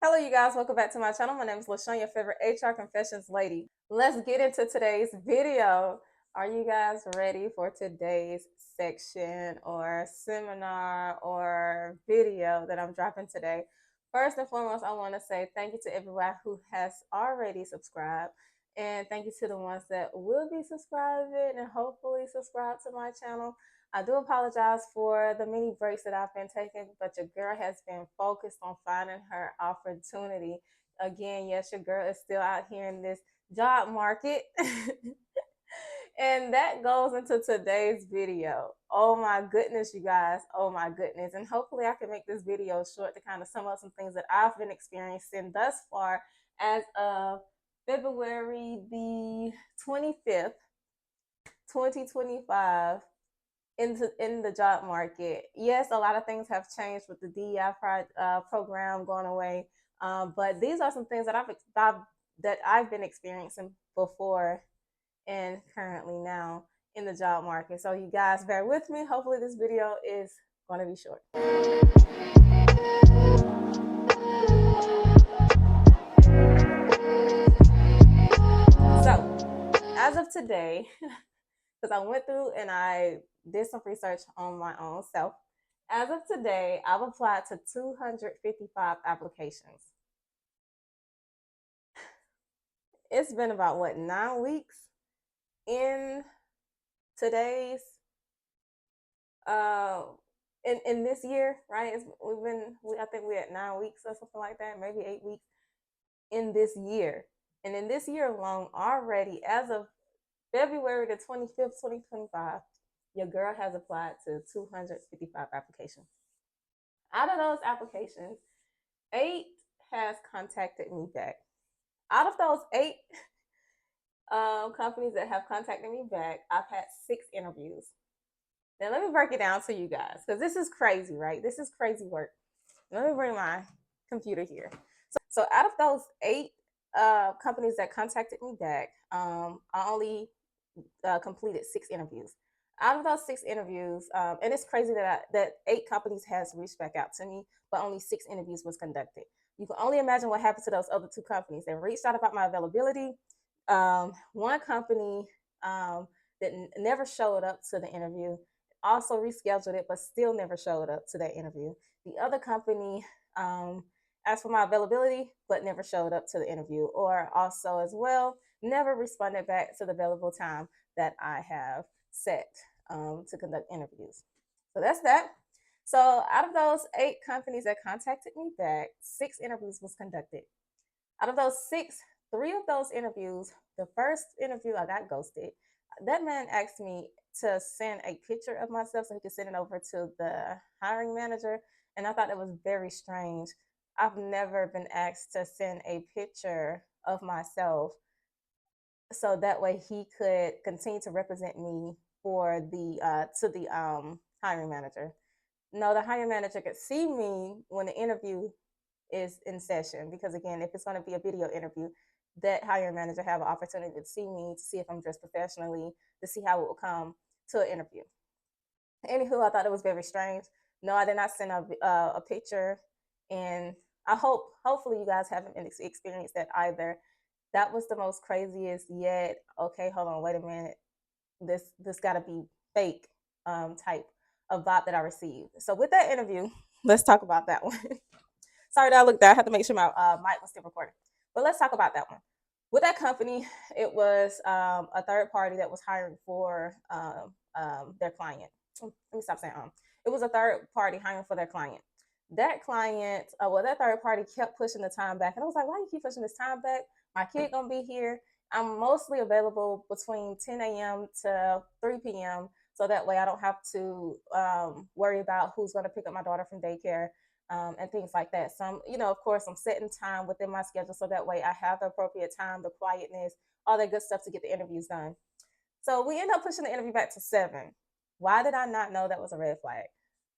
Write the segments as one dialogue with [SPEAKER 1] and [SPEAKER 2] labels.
[SPEAKER 1] Hello, you guys. Welcome back to my channel. My name is LaShawn, your favorite HR Confessions lady. Let's get into today's video. Are you guys ready for today's section or seminar or video that I'm dropping today? First and foremost, I want to say thank you to everyone who has already subscribed. And thank you to the ones that will be subscribing and hopefully subscribe to my channel. I do apologize for the many breaks that I've been taking, but your girl has been focused on finding her opportunity. Again, yes, your girl is still out here in this job market. And that goes into today's video. Oh my goodness, you guys. Oh my goodness. And hopefully I can make this video short to kind of sum up some things that I've been experiencing thus far as of February the 25th, 2025 in the job market. Yes, a lot of things have changed with the DEI program going away, but these are some things that I've been experiencing before and currently now in the job market. So you guys bear with me. Hopefully this video is going to be short. So as of today, because I went through and I did some research on my own self. As of today, I've applied to 255 applications. It's been about 9 weeks in today's in this year, right? I think we're at 9 weeks or something like that, maybe 8 weeks in this year. And in this year alone, already as of February the 25th, 2025, your girl has applied to 255 applications. Out of those applications, 8 has contacted me back. Out of those 8 companies that have contacted me back, I've had 6 interviews. Now let me break it down to you guys, because this is crazy, right? This is crazy work. Let me bring my computer here. So out of those 8 companies that contacted me back, I only completed 6 interviews. Out of those 6 interviews, and it's crazy that 8 companies has reached back out to me, but only 6 interviews was conducted. You can only imagine what happened to those other 2 companies. They reached out about my availability. One company that never showed up to the interview also rescheduled it, but still never showed up to that interview. The other company asked for my availability, but never showed up to the interview, or also as well, never responded back to the available time that I have set to conduct interviews. So that's that. So out of those 8 companies that contacted me back, 6 interviews was conducted. Out of those 6, 3 of those interviews, the first interview I got ghosted. That man asked me to send a picture of myself so he could send it over to the hiring manager, and I thought it was very strange. I've never been asked to send a picture of myself so that way he could continue to represent me for the to the hiring manager. No, the hiring manager could see me when the interview is in session, because again, if it's going to be a video interview, that hiring manager have an opportunity to see me, to see if I'm dressed professionally, to see how it will come to an interview. Anywho, I thought it was very strange. No, I did not send a picture, and hopefully you guys haven't experienced that either. That was the most craziest yet. Okay, hold on, wait a minute. This got to be fake type of vibe that I received. So with that interview, let's talk about that one. Sorry that I looked down. I had to make sure my mic was still recording. But let's talk about that one. With that company, it was a third party that was hiring for their client. Let me stop saying It was a third party hiring for their client. That client, that third party kept pushing the time back. And I was like, why do you keep pushing this time back? My kid gonna be here. I'm mostly available between 10 a.m. to 3 p.m. So that way I don't have to worry about who's gonna pick up my daughter from daycare. And things like that. Some, of course, I'm setting time within my schedule so that way I have the appropriate time, the quietness, all that good stuff to get the interviews done. So we end up pushing the interview back to 7. Why did I not know that was a red flag?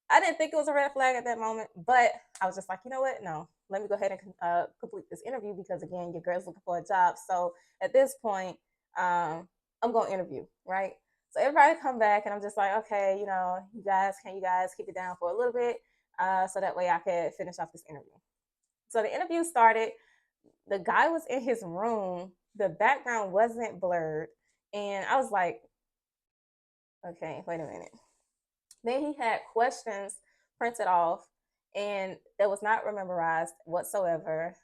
[SPEAKER 1] I didn't think it was a red flag at that moment, but I was just like, you know what? No, let me go ahead and complete this interview, because again, your girl's looking for a job. So at this point, I'm going to interview, right? So everybody come back, and I'm just like, okay, you guys keep it down for a little bit, so that way I could finish off this interview. So the interview started. The guy was in his room. The background wasn't blurred. And I was like, okay, wait a minute. Then he had questions printed off, and that was not memorized whatsoever.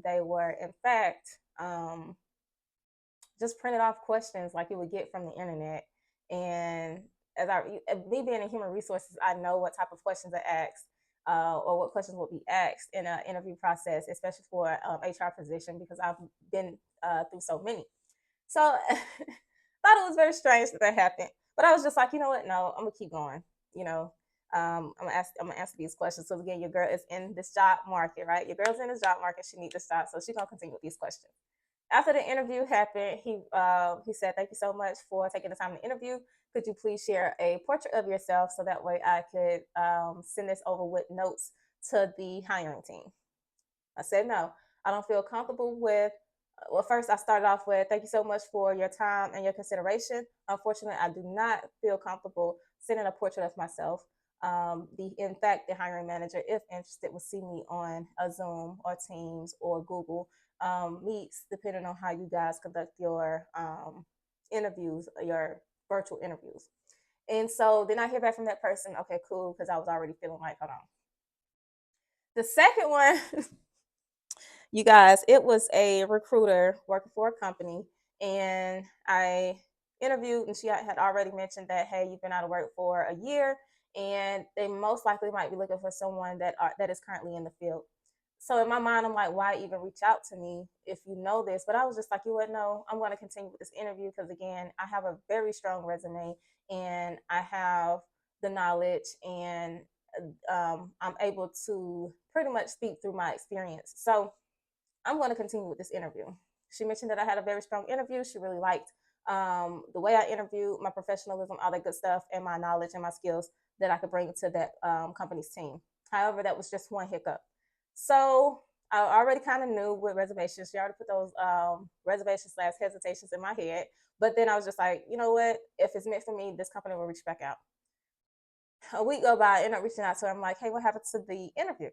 [SPEAKER 1] They were, in fact, just printed off questions like you would get from the internet. And me being in human resources, I know what type of questions are asked. Or what questions will be asked in an interview process, especially for HR position, because I've been through so many. So thought it was very strange that happened. But I was just like, you know what? No, I'm gonna keep going. You know, I'm gonna answer these questions. So again, your girl is in this job market, right? Your girl's in this job market. She needs this job, so she's gonna continue with these questions. After the interview happened, he said, "Thank you so much for taking the time to interview. Could you please share a portrait of yourself so that way I could send this over with notes to the hiring team?" I said, "No, I don't feel comfortable with." Well, first I started off with, "Thank you so much for your time and your consideration. Unfortunately, I do not feel comfortable sending a portrait of myself. In fact, the hiring manager, if interested, will see me on a Zoom or Teams or Google Meets, depending on how you guys conduct your interviews, your virtual interviews." And so then I hear back from that person. Okay, cool, because I was already feeling like, hold on. The second one, you guys, it was a recruiter working for a company, and I interviewed, and she had already mentioned that, hey, you've been out of work for a year, and they most likely might be looking for someone that is currently in the field. So in my mind, I'm like, why even reach out to me if you know this? But I was just like, you would know, I'm going to continue with this interview because again, I have a very strong resume, and I have the knowledge, and I'm able to pretty much speak through my experience. So I'm going to continue with this interview. She mentioned that I had a very strong interview. She really liked the way I interviewed, my professionalism, all that good stuff, and my knowledge and my skills that I could bring to that company's team. However, that was just one hiccup. So I already kind of knew with reservations. She already put those reservations slash hesitations in my head. But then I was just like, you know what? If it's meant for me, this company will reach back out. A week go by, I end up reaching out to her. I'm like, hey, what happened to the interview?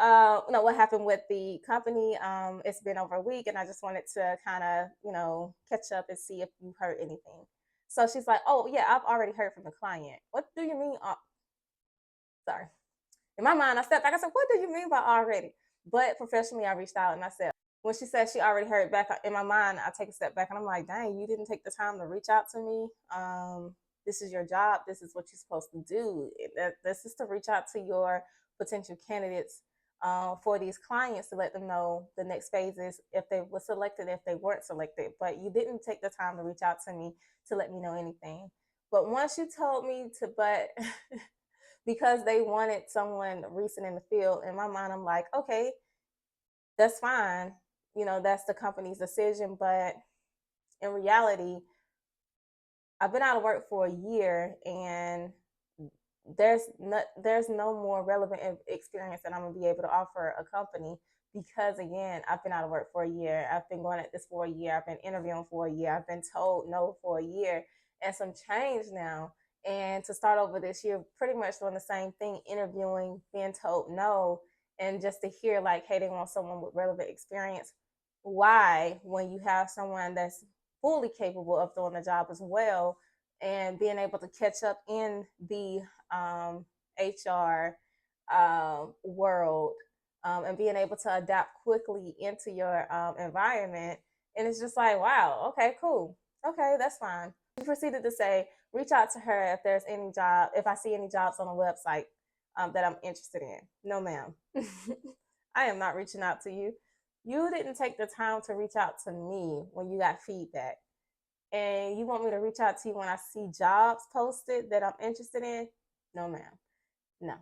[SPEAKER 1] No, what happened with the company? It's been over a week, and I just wanted to kind of, catch up and see if you heard anything. So she's like, "Oh yeah, I've already heard from the client." What do you mean? Sorry. In my mind, I stepped back. I said, "What do you mean by already?" But professionally, I reached out and I said, when she said she already heard back, in my mind, I take a step back and I'm like, "Dang, you didn't take the time to reach out to me. This is your job. This is what you're supposed to do. This is to reach out to your potential candidates for these clients to let them know the next phases if they were selected, if they weren't selected. But you didn't take the time to reach out to me to let me know anything. But once you told me to, but because they wanted someone recent in the field, in my mind, I'm like, okay, that's fine. That's the company's decision. But in reality, I've been out of work for a year, and there's no more relevant experience that I'm gonna be able to offer a company because again, I've been out of work for a year. I've been going at this for a year. I've been interviewing for a year. I've been told no for a year and some change now. And to start over this year, pretty much doing the same thing, interviewing, being told no, and just to hear like, hey, they want someone with relevant experience. Why, when you have someone that's fully capable of doing the job as well, and being able to catch up in the HR world, and being able to adapt quickly into your environment. And it's just like, wow, okay, cool. Okay, that's fine. She proceeded to say, reach out to her if I see any jobs on the website that I'm interested in. No, ma'am. I am not reaching out to you. You didn't take the time to reach out to me when you got feedback. And you want me to reach out to you when I see jobs posted that I'm interested in? No, ma'am. No.